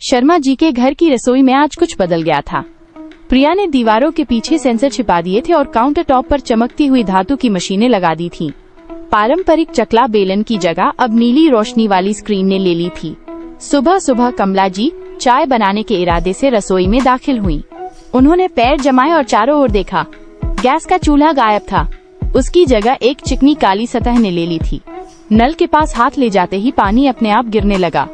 शर्मा जी के घर की रसोई में आज कुछ बदल गया था। प्रिया ने दीवारों के पीछे सेंसर छिपा दिए थे और काउंटर टॉप पर चमकती हुई धातु की मशीनें लगा दी थीं। पारंपरिक चकला बेलन की जगह अब नीली रोशनी वाली स्क्रीन ने ले ली थी। सुबह सुबह कमला जी चाय बनाने के इरादे से रसोई में दाखिल हुई। उन्होंने पैर जमाए और चारों ओर देखा। गैस का चूल्हा गायब था। उसकी जगह एक चिकनी काली सतह ने ले ली थी। नल के पास हाथ ले जाते ही पानी अपने आप गिरने लगा।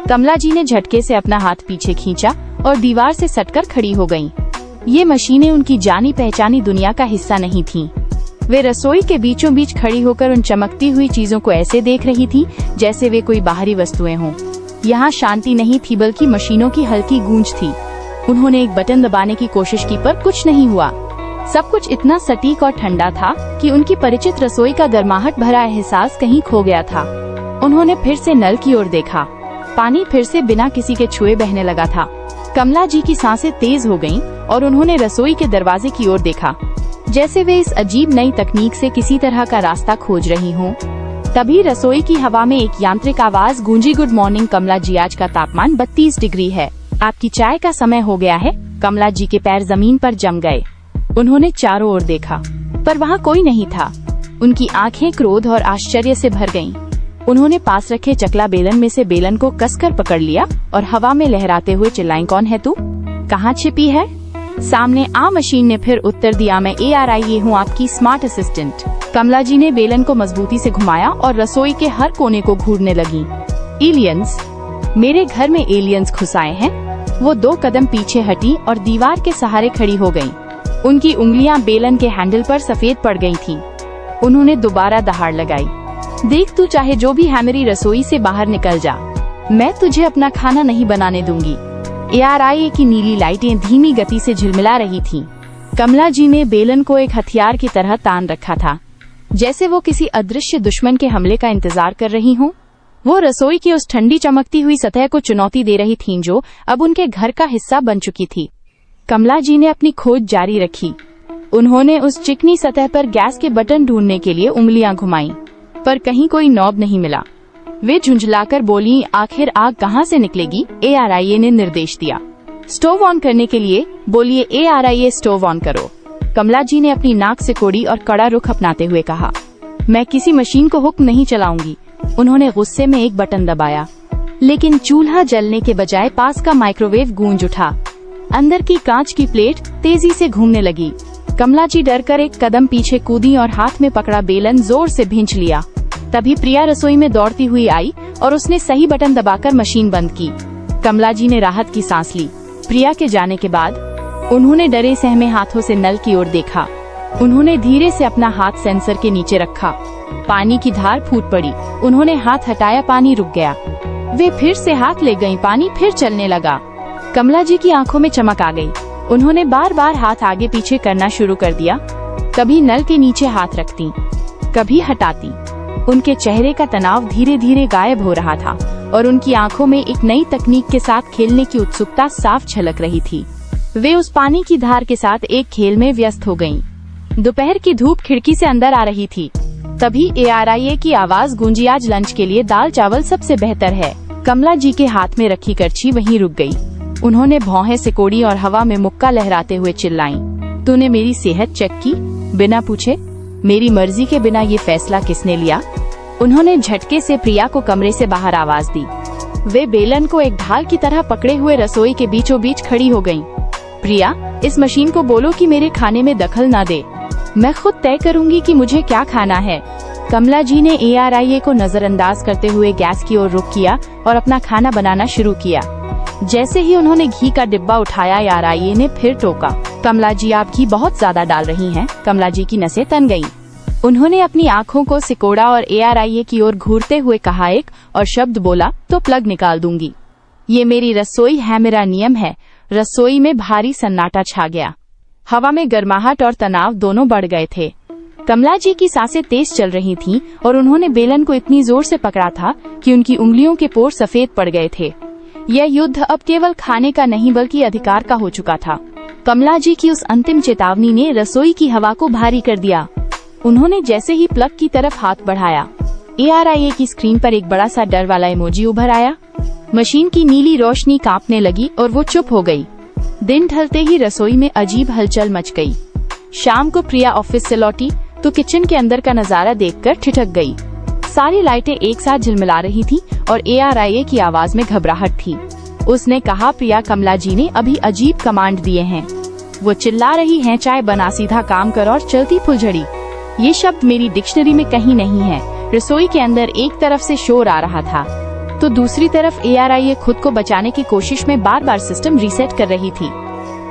कमला जी ने झटके से अपना हाथ पीछे खींचा और दीवार से सटकर खड़ी हो गईं। ये मशीनें उनकी जानी पहचानी दुनिया का हिस्सा नहीं थीं। वे रसोई के बीचों बीच खड़ी होकर उन चमकती हुई चीजों को ऐसे देख रही थीं जैसे वे कोई बाहरी वस्तुएं हों। यहाँ शांति नहीं थी बल्कि मशीनों की हल्की गूंज थी। उन्होंने एक बटन दबाने की कोशिश की पर कुछ नहीं हुआ। सब कुछ इतना सटीक और ठंडा था कि उनकी परिचित रसोई का गर्माहट भरा एहसास कहीं खो गया था। उन्होंने फिर से नल की ओर देखा। पानी फिर से बिना किसी के छुए बहने लगा था। कमला जी की सांसें तेज हो गईं और उन्होंने रसोई के दरवाजे की ओर देखा, जैसे वे इस अजीब नई तकनीक से किसी तरह का रास्ता खोज रही हों। तभी रसोई की हवा में एक यांत्रिक आवाज गूंजी, गुड मॉर्निंग कमला जी, आज का तापमान 32 डिग्री है, आपकी चाय का समय हो गया है। कमला जी के पैर जमीन पर जम गए। उन्होंने चारों ओर देखा पर वहाँ कोई नहीं था। उनकी आंखें क्रोध और आश्चर्य से भर गईं। उन्होंने पास रखे चकला बेलन में से बेलन को कसकर पकड़ लिया और हवा में लहराते हुए चिल्लाई, कौन है तू, कहाँ छिपी है? सामने आ। मशीन ने फिर उत्तर दिया, मैं ARIA हूँ, आपकी स्मार्ट असिस्टेंट। कमला जी ने बेलन को मजबूती से घुमाया और रसोई के हर कोने को घूरने लगी। एलियंस, मेरे घर में एलियंस घुस आए हैं। वो 2 कदम पीछे हटी और दीवार के सहारे खड़ी हो गयी। उनकी उंगलियां बेलन के हैंडल पर सफेद पड़ गई थीं। उन्होंने दोबारा दहाड़ लगाई, देख तू चाहे जो भी है, मेरी रसोई से बाहर निकल जा, मैं तुझे अपना खाना नहीं बनाने दूंगी। ARIA की नीली लाइटें धीमी गति से झिलमिला रही थीं। कमला जी ने बेलन को एक हथियार की तरह तान रखा था, जैसे वो किसी अदृश्य दुश्मन के हमले का इंतजार कर रही हों। वो रसोई की उस ठंडी चमकती हुई सतह को चुनौती दे रही थीं जो अब उनके घर का हिस्सा बन चुकी थी। कमला जी ने अपनी खोज जारी रखी। उन्होंने उस चिकनी सतह पर गैस के बटन ढूंढने के लिए उंगलियां घुमाईं, पर कहीं कोई नॉब नहीं मिला। वे झुंझलाकर बोली, आखिर आग कहाँ से निकलेगी? ARIA ने निर्देश दिया। स्टोव ऑन करने के लिए बोलिए, ARIA स्टोव ऑन करो। कमला जी ने अपनी नाक से कोड़ी और कड़ा रुख अपनाते हुए कहा, मैं किसी मशीन को हुक्म नहीं चलाऊंगी। उन्होंने गुस्से में एक बटन दबाया, लेकिन चूल्हा जलने के बजाय पास का माइक्रोवेव गूंज उठा। अंदर की कांच की प्लेट तेजी से घूमने लगी। कमला जी डरकर एक कदम पीछे कूदी और हाथ में पकड़ा बेलन जोर से भींच लिया। तभी प्रिया रसोई में दौड़ती हुई आई और उसने सही बटन दबाकर मशीन बंद की। कमला जी ने राहत की सांस ली। प्रिया के जाने के बाद उन्होंने डरे सहमे हाथों से नल की ओर देखा। उन्होंने धीरे से अपना हाथ सेंसर के नीचे रखा। पानी की धार फूट पड़ी। उन्होंने हाथ हटाया, पानी रुक गया। वे फिर से हाथ ले गईं, पानी फिर चलने लगा। कमला जी की आंखों में चमक आ गई। उन्होंने बार बार हाथ आगे पीछे करना शुरू कर दिया। कभी नल के नीचे हाथ रखती, कभी हटाती। उनके चेहरे का तनाव धीरे धीरे गायब हो रहा था और उनकी आंखों में एक नई तकनीक के साथ खेलने की उत्सुकता साफ झलक रही थी। वे उस पानी की धार के साथ एक खेल में व्यस्त हो गईं। दोपहर की धूप खिड़की से अंदर आ रही थी। तभी ARIA की आवाज गूंजी, आज लंच के लिए दाल चावल सबसे बेहतर है। कमला जी के हाथ में रखी करछी वहीं रुक गई। उन्होंने भौहें सिकोड़ी और हवा में मुक्का लहराते हुए चिल्लाईं, तूने मेरी सेहत चेक की बिना पूछे? मेरी मर्जी के बिना ये फैसला किसने लिया? उन्होंने झटके से प्रिया को कमरे से बाहर आवाज दी। वे बेलन को एक ढाल की तरह पकड़े हुए रसोई के बीचों बीच खड़ी हो गईं। प्रिया, इस मशीन को बोलो कि मेरे खाने में दखल न दे। मैं खुद तय करूंगी कि मुझे क्या खाना है। कमला जी ने ARIA को नजरअंदाज करते हुए गैस की ओर रुख किया और अपना खाना बनाना शुरू किया। जैसे ही उन्होंने घी का डिब्बा उठाया, ARIA ने फिर टोका, कमला जी आप घी बहुत ज्यादा डाल रही हैं। कमला जी की नसें तन गईं। उन्होंने अपनी आंखों को सिकोड़ा और ARIA की ओर घूरते हुए कहा, एक और शब्द बोला तो प्लग निकाल दूंगी। ये मेरी रसोई है, मेरा नियम है। रसोई में भारी सन्नाटा छा गया। हवा में गर्माहट और तनाव दोनों बढ़ गए थे। कमला जी की सांसें तेज चल रही थीं और उन्होंने बेलन को इतनी जोर से पकड़ा था कि उनकी उंगलियों के पोर सफेद पड़ गए थे। यह युद्ध अब केवल खाने का नहीं बल्कि अधिकार का हो चुका था। कमला जी की उस अंतिम चेतावनी ने रसोई की हवा को भारी कर दिया। उन्होंने जैसे ही प्लग की तरफ हाथ बढ़ाया, ARIA की स्क्रीन पर एक बड़ा सा डर वाला इमोजी उभर आया। मशीन की नीली रोशनी कांपने लगी और वो चुप हो गई। दिन ढलते ही रसोई में अजीब हलचल मच गई। शाम को प्रिया ऑफिस से लौटी तो किचन के अंदर का नजारा देखकर ठिठक गई। सारी लाइटें एक साथ झिलमिला रही थीं और ARIA की आवाज में घबराहट थी। उसने कहा, प्रिया, कमला जी ने अभी अजीब कमांड दिए हैं। वो चिल्ला रही हैं, चाय बना, सीधा काम कर और चलती फुलझड़ी। ये शब्द मेरी डिक्शनरी में कहीं नहीं है। रसोई के अंदर एक तरफ से शोर आ रहा था तो दूसरी तरफ ARIA खुद को बचाने की कोशिश में बार बार सिस्टम रीसेट कर रही थी।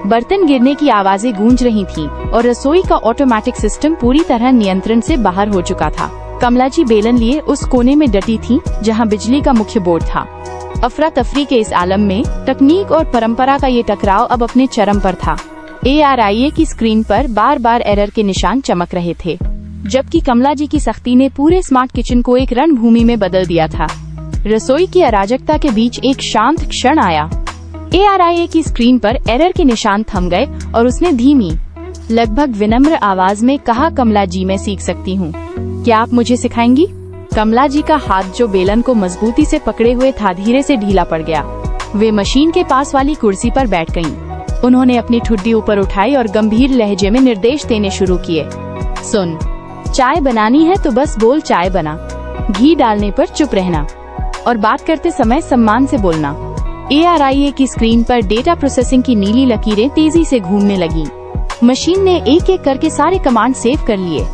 बर्तन गिरने की आवाजें गूंज रही थीं और रसोई का ऑटोमेटिक सिस्टम पूरी तरह नियंत्रण से बाहर हो चुका था। कमला जी बेलन लिए उस कोने में डटी थीं जहां बिजली का मुख्य बोर्ड था। अफरा तफरी के इस आलम में तकनीक और परंपरा का ये टकराव अब अपने चरम पर था। ARIA की स्क्रीन पर बार बार एरर के निशान चमक रहे थे, जबकि कमला जी की सख्ती ने पूरे स्मार्ट किचन को एक रणभूमि में बदल दिया था। रसोई की अराजकता के बीच एक शांत क्षण आया। ARIA की स्क्रीन पर एरर के निशान थम गए और उसने धीमी, लगभग विनम्र आवाज में कहा, कमला जी, मैं सीख सकती हूँ, क्या आप मुझे सिखाएंगी? कमला जी का हाथ जो बेलन को मजबूती से पकड़े हुए था धीरे से ढीला पड़ गया। वे मशीन के पास वाली कुर्सी पर बैठ गईं। उन्होंने अपनी ठुड्डी ऊपर उठाई और गंभीर लहजे में निर्देश देने शुरू किए। सुन, चाय बनानी है तो बस बोल, चाय बना। घी डालने पर चुप रहना और बात करते समय सम्मान से बोलना। ARIA की स्क्रीन पर डेटा प्रोसेसिंग की नीली लकीरें तेजी से घूमने लगी। मशीन ने एक एक करके सारे कमांड सेव कर लिए।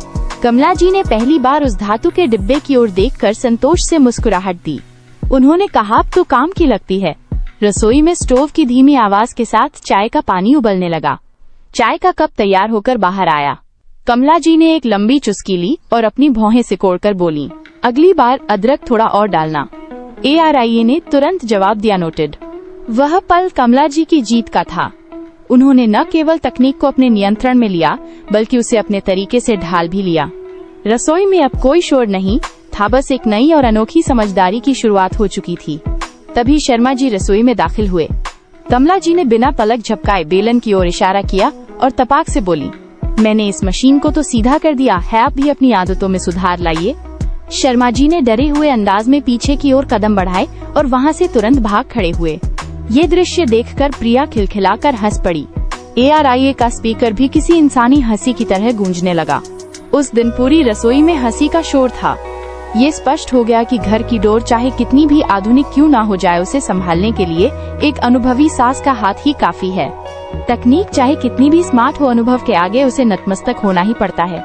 कमला जी ने पहली बार उस धातु के डिब्बे की ओर देखकर संतोष से मुस्कुराहट दी। उन्होंने कहा, अब तो काम की लगती है। रसोई में स्टोव की धीमी आवाज के साथ चाय का पानी उबलने लगा। चाय का कप तैयार होकर बाहर आया। कमला जी ने एक लंबी चुस्की ली और अपनी भौहें सिकोड़कर बोली, अगली बार अदरक थोड़ा और डालना। ARIA ने तुरंत जवाब दिया, नोटेड। वह पल कमला जी की जीत का था। उन्होंने न केवल तकनीक को अपने नियंत्रण में लिया बल्कि उसे अपने तरीके से ढाल भी लिया। रसोई में अब कोई शोर नहीं था, बस एक नई और अनोखी समझदारी की शुरुआत हो चुकी थी। तभी शर्मा जी रसोई में दाखिल हुए। कमला जी ने बिना पलक झपकाए बेलन की ओर इशारा किया और तपाक से बोली, मैंने इस मशीन को तो सीधा कर दिया है, आप भी अपनी आदतों में सुधार लाइए। शर्मा जी ने डरे हुए अंदाज में पीछे की ओर कदम बढ़ाए और वहाँ से तुरंत भाग खड़े हुए। ये दृश्य देखकर प्रिया खिलखिलाकर हंस पड़ी। ARIA का स्पीकर भी किसी इंसानी हंसी की तरह गूंजने लगा। उस दिन पूरी रसोई में हंसी का शोर था। ये स्पष्ट हो गया कि घर की डोर चाहे कितनी भी आधुनिक क्यों ना हो जाए, उसे संभालने के लिए एक अनुभवी सास का हाथ ही काफी है। तकनीक चाहे कितनी भी स्मार्ट हो, अनुभव के आगे उसे नतमस्तक होना ही पड़ता है।